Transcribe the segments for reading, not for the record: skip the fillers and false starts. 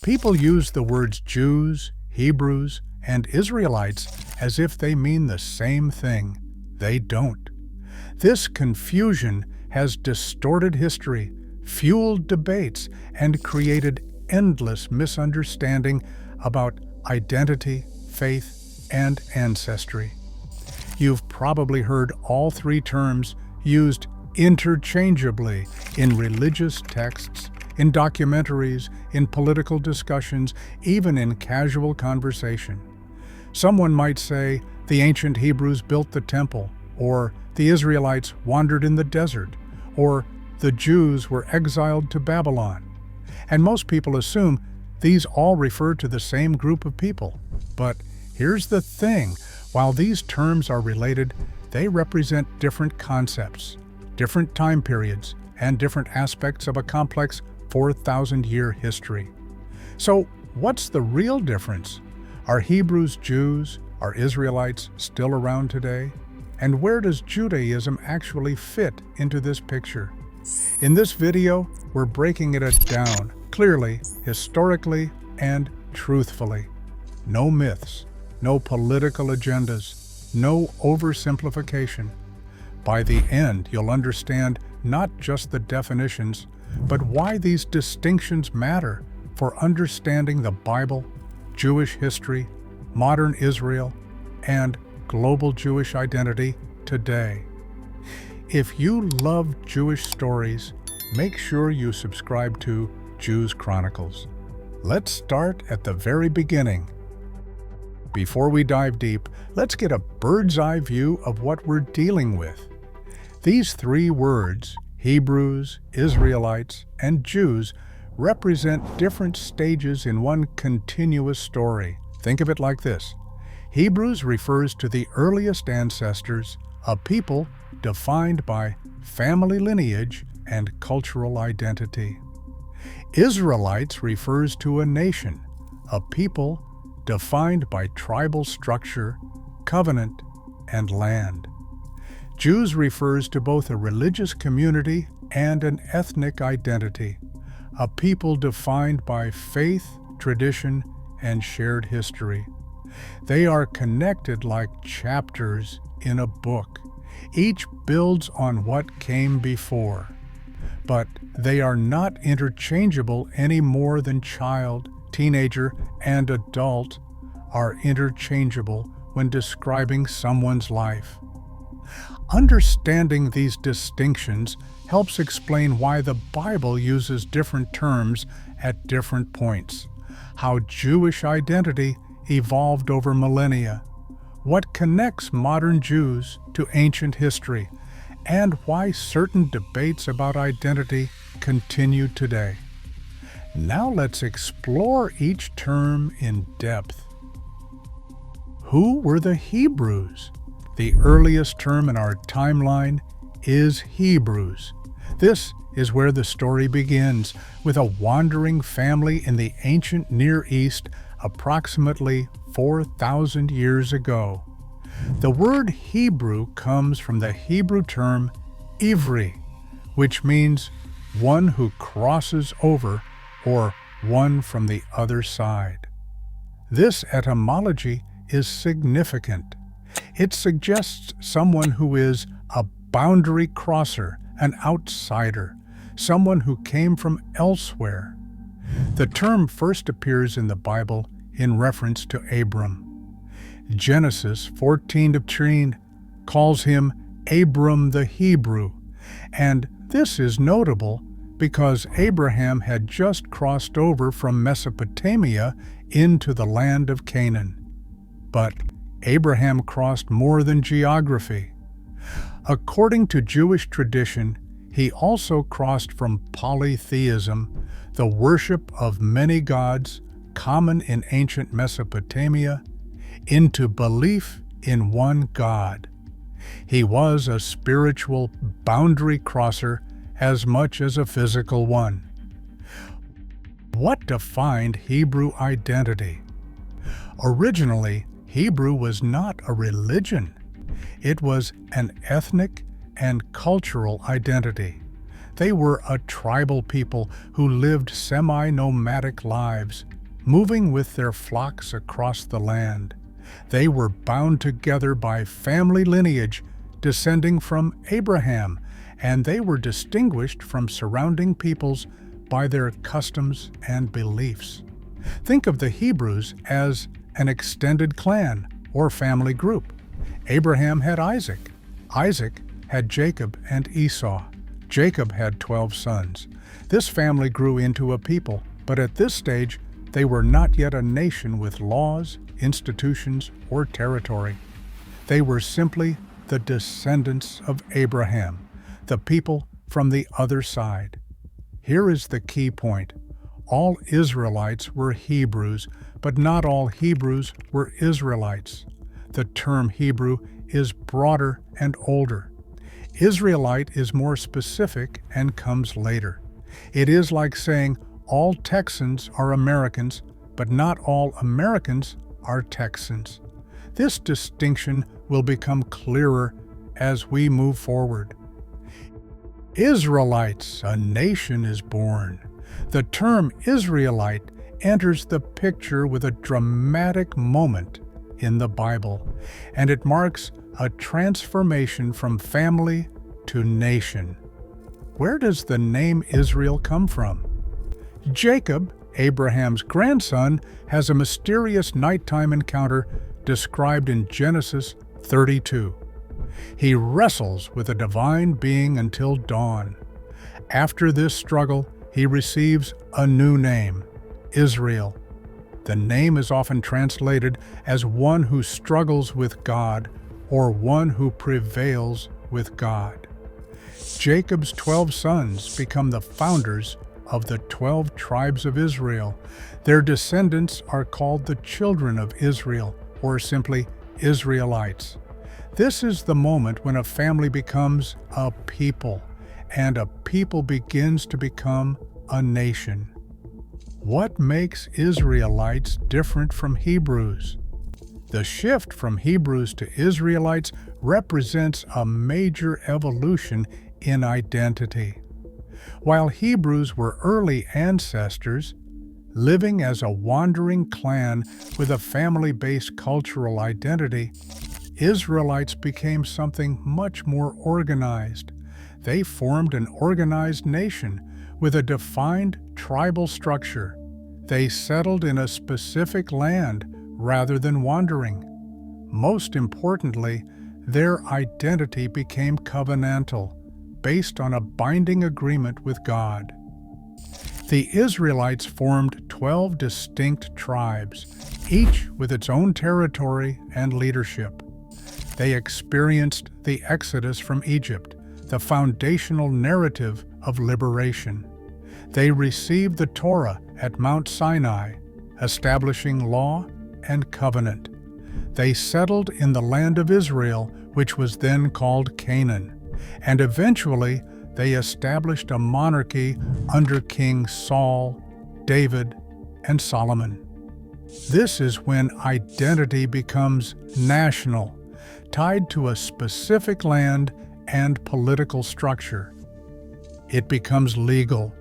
People use the words Jews, Hebrews, and Israelites as if they mean the same thing. They don't. This confusion has distorted history, fueled debates, and created endless misunderstanding about identity, faith, and ancestry. You've probably heard all three terms used interchangeably in religious texts, in documentaries, in political discussions, even in casual conversation. Someone might say the ancient Hebrews built the temple, or the Israelites wandered in the desert, or the Jews were exiled to Babylon. And most people assume these all refer to the same group of people. But here's the thing, while these terms are related, they represent different concepts, different time periods, and different aspects of a complex 4,000-year history. So what's the real difference? Are Hebrews Jews? Are Israelites still around today? And where does Judaism actually fit into this picture? In this video, we're breaking it down clearly, historically, and truthfully. No myths, no political agendas, no oversimplification. By the end, you'll understand not just the definitions, but why these distinctions matter for understanding the Bible, Jewish history, modern Israel, and global Jewish identity today. If you love Jewish stories, make sure you subscribe to Jews Chronicles. Let's start at the very beginning. Before we dive deep, let's get a bird's-eye view of what we're dealing with. These three words, Hebrews, Israelites, and Jews, represent different stages in one continuous story. Think of it like this. Hebrews refers to the earliest ancestors, a people defined by family lineage and cultural identity. Israelites refers to a nation, a people defined by tribal structure, covenant, and land. Jews refers to both a religious community and an ethnic identity, a people defined by faith, tradition, and shared history. They are connected like chapters in a book. Each builds on what came before. But they are not interchangeable any more than child, teenager, and adult are interchangeable when describing someone's life. Understanding these distinctions helps explain why the Bible uses different terms at different points, how Jewish identity evolved over millennia, what connects modern Jews to ancient history, and why certain debates about identity continue today. Now let's explore each term in depth. Who were the Hebrews? The earliest term in our timeline is Hebrews. This is where the story begins, with a wandering family in the ancient Near East approximately 4,000 years ago. The word Hebrew comes from the Hebrew term ivri, which means one who crosses over or one from the other side. This etymology is significant. It suggests someone who is a boundary crosser, an outsider, someone who came from elsewhere. The term first appears in the Bible in reference to Abram. Genesis 14:13 calls him Abram the Hebrew, and this is notable because Abraham had just crossed over from Mesopotamia into the land of Canaan. But Abraham crossed more than geography. According to Jewish tradition, he also crossed from polytheism, the worship of many gods common in ancient Mesopotamia, into belief in one God. He was a spiritual boundary crosser as much as a physical one. What defined Hebrew identity? Originally, Hebrew was not a religion. It was an ethnic and cultural identity. They were a tribal people who lived semi-nomadic lives, moving with their flocks across the land. They were bound together by family lineage descending from Abraham, and they were distinguished from surrounding peoples by their customs and beliefs. Think of the Hebrews as an extended clan or family group. Abraham had Isaac. Isaac had Jacob and Esau. Jacob had 12 sons. This family grew into a people, but at this stage, they were not yet a nation with laws, institutions, or territory. They were simply the descendants of Abraham, the people from the other side. Here is the key point. All Israelites were Hebrews, but not all Hebrews were Israelites. The term Hebrew is broader and older. Israelite is more specific and comes later. It is like saying all Texans are Americans, but not all Americans are Texans. This distinction will become clearer as we move forward. Israelites, a nation is born. The term Israelite enters the picture with a dramatic moment in the Bible, and it marks a transformation from family to nation. Where does the name Israel come from? Jacob, Abraham's grandson, has a mysterious nighttime encounter described in Genesis 32. He wrestles with a divine being until dawn. After this struggle, he receives a new name, Israel. The name is often translated as one who struggles with God or one who prevails with God. Jacob's 12 sons become the founders of the 12 tribes of Israel. Their descendants are called the children of Israel, or simply Israelites. This is the moment when a family becomes a people, and a people begins to become a nation. What makes Israelites different from Hebrews? The shift from Hebrews to Israelites represents a major evolution in identity. While Hebrews were early ancestors, living as a wandering clan with a family-based cultural identity, Israelites became something much more organized. They formed an organized nation with a defined tribal structure. They settled in a specific land rather than wandering. Most importantly, their identity became covenantal, based on a binding agreement with God. The Israelites formed 12 distinct tribes, each with its own territory and leadership. They experienced the Exodus from Egypt, the foundational narrative of liberation. They received the Torah at Mount Sinai, establishing law and covenant. They settled in the land of Israel, which was then called Canaan, and eventually they established a monarchy under King Saul, David, and Solomon. This is when identity becomes national, tied to a specific land and political structure. It becomes legal,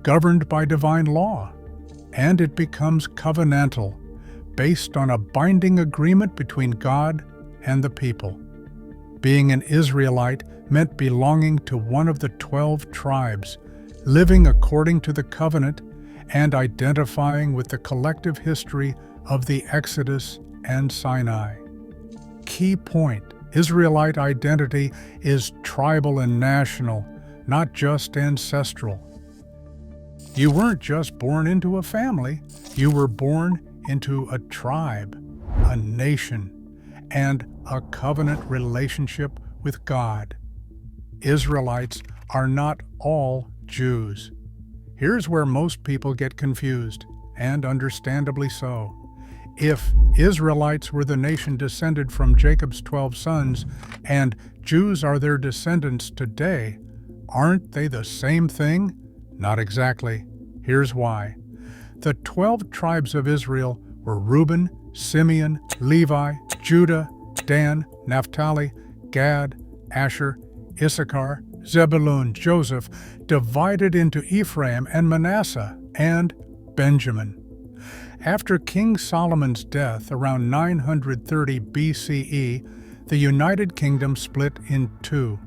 governed by divine law, and it becomes covenantal, based on a binding agreement between God and the people. Being an Israelite meant belonging to one of the 12 tribes, living according to the covenant, and identifying with the collective history of the Exodus and Sinai. Key point: Israelite identity is tribal and national, not just ancestral. You weren't just born into a family, you were born into a tribe, a nation, and a covenant relationship with God. Israelites are not all Jews. Here's where most people get confused, and understandably so. If Israelites were the nation descended from Jacob's 12 sons, and Jews are their descendants today, aren't they the same thing? Not exactly. Here's why. The 12 tribes of Israel were Reuben, Simeon, Levi, Judah, Dan, Naphtali, Gad, Asher, Issachar, Zebulun, Joseph, divided into Ephraim and Manasseh and Benjamin. After King Solomon's death around 930 BCE, the United Kingdom split in two.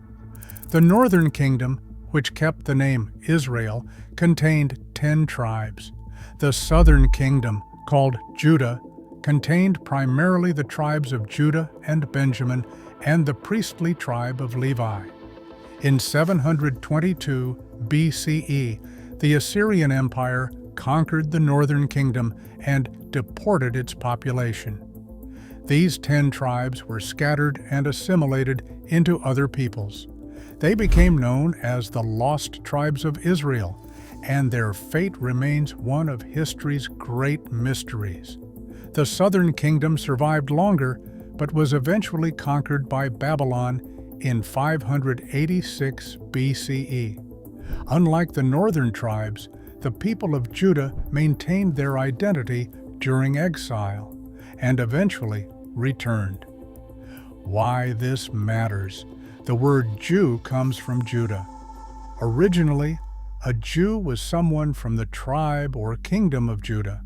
The northern kingdom, which kept the name Israel, contained 10 tribes. The southern kingdom, called Judah, contained primarily the tribes of Judah and Benjamin and the priestly tribe of Levi. In 722 BCE, the Assyrian Empire conquered the northern kingdom and deported its population. These 10 tribes were scattered and assimilated into other peoples. They became known as the Lost Tribes of Israel, and their fate remains one of history's great mysteries. The southern kingdom survived longer, but was eventually conquered by Babylon in 586 BCE. Unlike the northern tribes, the people of Judah maintained their identity during exile and eventually returned. Why this matters. The word Jew comes from Judah. Originally, a Jew was someone from the tribe or kingdom of Judah.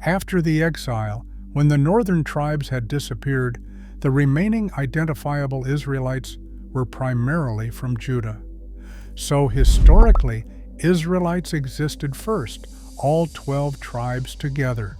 After the exile, when the northern tribes had disappeared, the remaining identifiable Israelites were primarily from Judah. So historically, Israelites existed first, all 12 tribes together.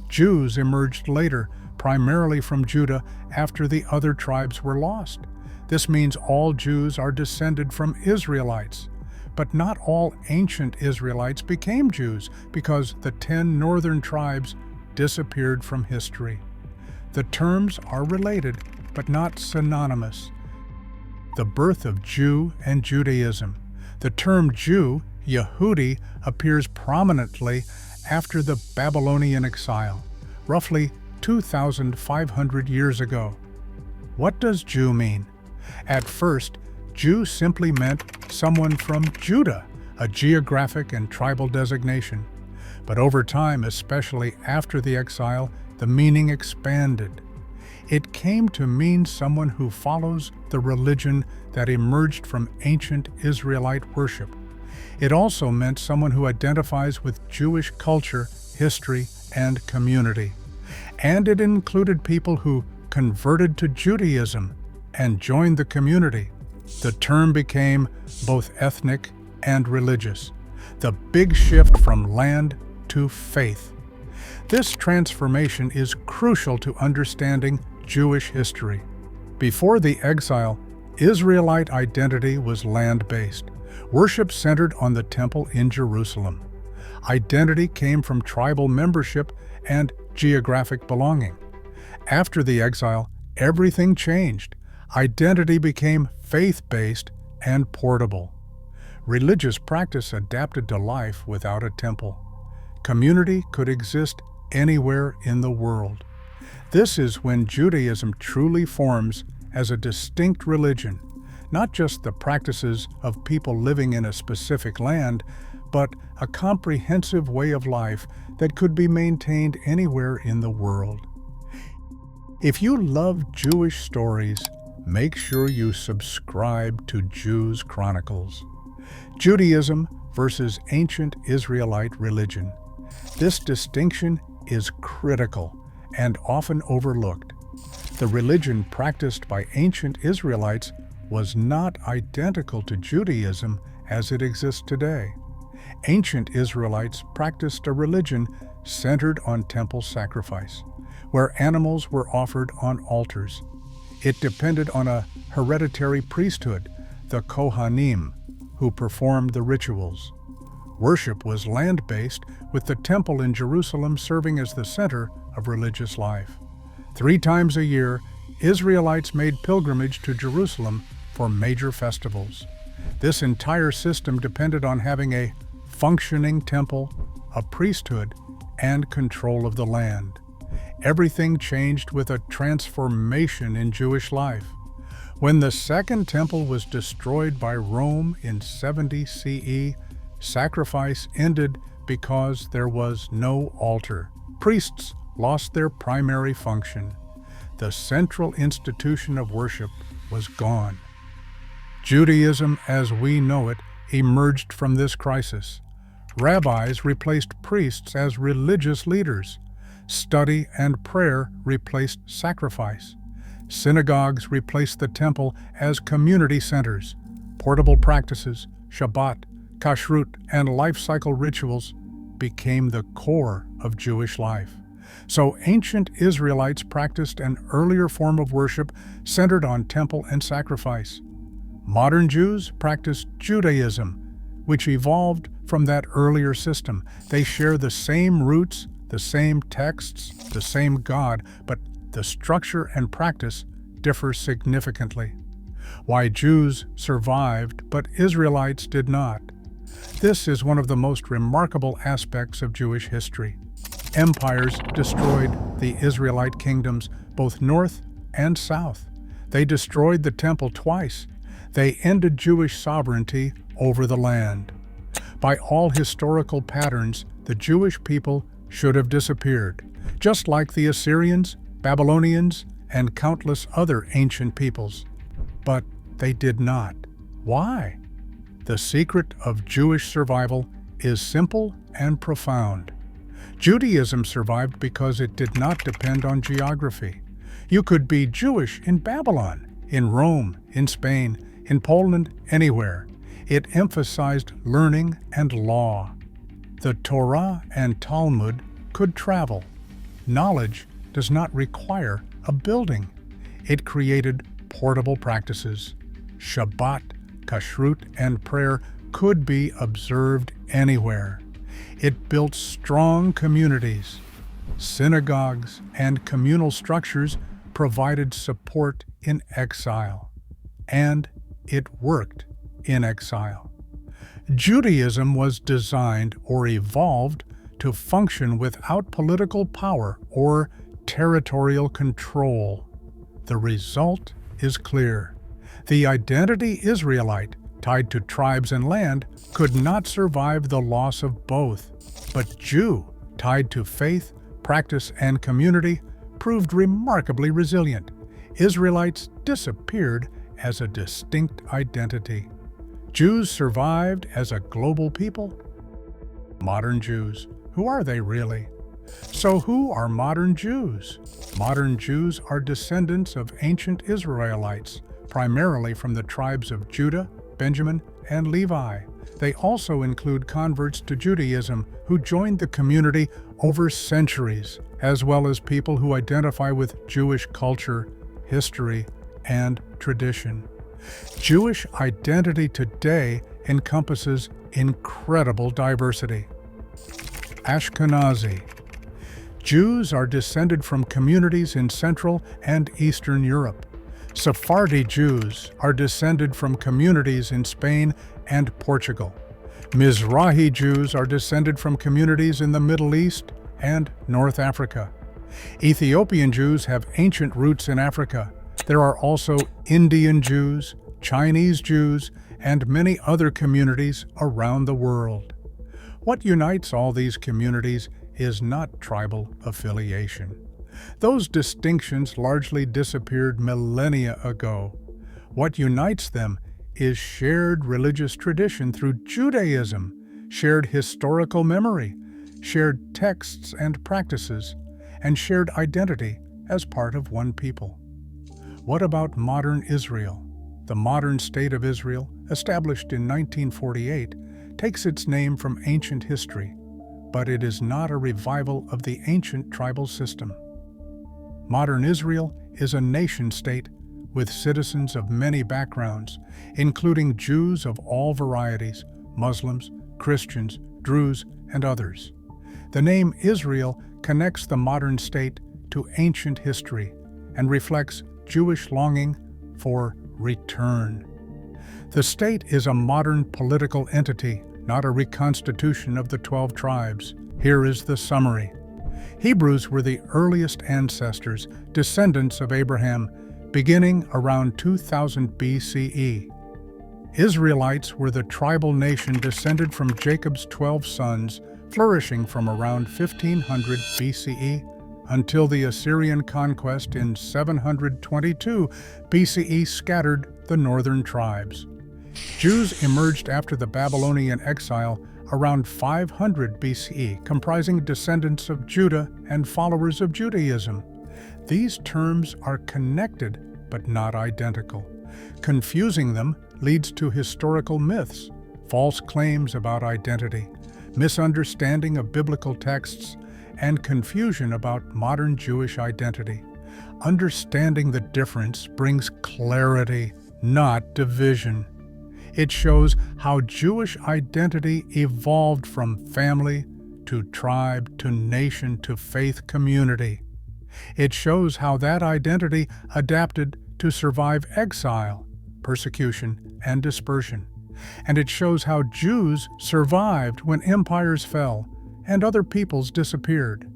Jews emerged later, primarily from Judah, after the other tribes were lost. This means all Jews are descended from Israelites. But not all ancient Israelites became Jews because the 10 northern tribes disappeared from history. The terms are related, but not synonymous. The birth of Jew and Judaism. The term Jew, Yehudi, appears prominently after the Babylonian exile, roughly 2,500 years ago. What does Jew mean? At first, Jew simply meant someone from Judah, a geographic and tribal designation. But over time, especially after the exile, the meaning expanded. It came to mean someone who follows the religion that emerged from ancient Israelite worship. It also meant someone who identifies with Jewish culture, history, and community. And it included people who converted to Judaism and joined the community. The term became both ethnic and religious, the big shift from land to faith. This transformation is crucial to understanding Jewish history. Before the exile, Israelite identity was land-based. Worship centered on the temple in Jerusalem. Identity came from tribal membership and geographic belonging. After the exile, everything changed. Identity became faith-based and portable. Religious practice adapted to life without a temple. Community could exist anywhere in the world. This is when Judaism truly forms as a distinct religion, not just the practices of people living in a specific land, but a comprehensive way of life that could be maintained anywhere in the world. If you love Jewish stories, make sure you subscribe to Jews Chronicles. Judaism versus ancient Israelite religion. This distinction is critical and often overlooked. The religion practiced by ancient Israelites was not identical to Judaism as it exists today. Ancient Israelites practiced a religion centered on temple sacrifice, where animals were offered on altars. It depended on a hereditary priesthood, the Kohanim, who performed the rituals. Worship was land-based, with the temple in Jerusalem serving as the center of religious life. 3 times a year, Israelites made pilgrimage to Jerusalem for major festivals. This entire system depended on having a functioning temple, a priesthood, and control of the land. Everything changed with a transformation in Jewish life. When the Second Temple was destroyed by Rome in 70 CE, sacrifice ended because there was no altar. Priests lost their primary function. The central institution of worship was gone. Judaism as we know it emerged from this crisis. Rabbis replaced priests as religious leaders. Study and prayer replaced sacrifice. Synagogues replaced the temple as community centers. Portable practices, Shabbat, kashrut, and life cycle rituals became the core of Jewish life. So ancient Israelites practiced an earlier form of worship centered on temple and sacrifice. Modern Jews practice Judaism, which evolved from that earlier system. They share the same roots, the same texts, the same God, but the structure and practice differ significantly. Why Jews survived, but Israelites did not. This is one of the most remarkable aspects of Jewish history. Empires destroyed the Israelite kingdoms, both north and south. They destroyed the temple twice. They ended Jewish sovereignty over the land. By all historical patterns, the Jewish people should have disappeared, just like the Assyrians, Babylonians, and countless other ancient peoples. But they did not. Why? The secret of Jewish survival is simple and profound. Judaism survived because it did not depend on geography. You could be Jewish in Babylon, in Rome, in Spain, in Poland, anywhere. It emphasized learning and law. The Torah and Talmud could travel. Knowledge does not require a building. It created portable practices. Shabbat, kashrut, and prayer could be observed anywhere. It built strong communities. Synagogues and communal structures provided support in exile. And it worked in exile. Judaism was designed or evolved to function without political power or territorial control. The result is clear. The identity Israelite, tied to tribes and land, could not survive the loss of both. But Jew, tied to faith, practice, and community, proved remarkably resilient. Israelites disappeared as a distinct identity. Jews survived as a global people. Modern Jews, who are they really? So who are modern Jews? Modern Jews are descendants of ancient Israelites, primarily from the tribes of Judah, Benjamin, and Levi. They also include converts to Judaism who joined the community over centuries, as well as people who identify with Jewish culture, history, and tradition. Jewish identity today encompasses incredible diversity. Ashkenazi. Jews are descended from communities in Central and Eastern Europe. Sephardi Jews are descended from communities in Spain and Portugal. Mizrahi Jews are descended from communities in the Middle East and North Africa. Ethiopian Jews have ancient roots in Africa. There are also Indian Jews, Chinese Jews, and many other communities around the world. What unites all these communities is not tribal affiliation. Those distinctions largely disappeared millennia ago. What unites them is shared religious tradition through Judaism, shared historical memory, shared texts and practices, and shared identity as part of one people. What about modern Israel? The modern state of Israel, established in 1948, takes its name from ancient history, but it is not a revival of the ancient tribal system. Modern Israel is a nation-state with citizens of many backgrounds, including Jews of all varieties, Muslims, Christians, Druze, and others. The name Israel connects the modern state to ancient history and reflects Jewish longing for return. The state is a modern political entity, not a reconstitution of the 12 tribes. Here is the summary. Hebrews were the earliest ancestors, descendants of Abraham, beginning around 2000 BCE. Israelites were the tribal nation descended from Jacob's 12 sons, flourishing from around 1500 BCE until the Assyrian conquest in 722 BCE scattered the northern tribes. Jews emerged after the Babylonian exile around 500 BCE, comprising descendants of Judah and followers of Judaism. These terms are connected but not identical. Confusing them leads to historical myths, false claims about identity, misunderstanding of biblical texts, and confusion about modern Jewish identity. Understanding the difference brings clarity, not division. It shows how Jewish identity evolved from family to tribe to nation to faith community. It shows how that identity adapted to survive exile, persecution, and dispersion. And it shows how Jews survived when empires fell and other peoples disappeared.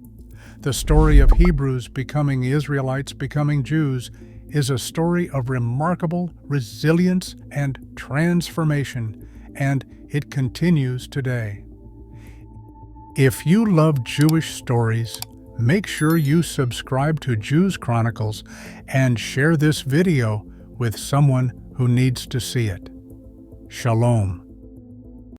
The story of Hebrews becoming Israelites becoming Jews is a story of remarkable resilience and transformation, and it continues today. If you love Jewish stories, make sure you subscribe to Jews Chronicles and share this video with someone who needs to see it. Shalom.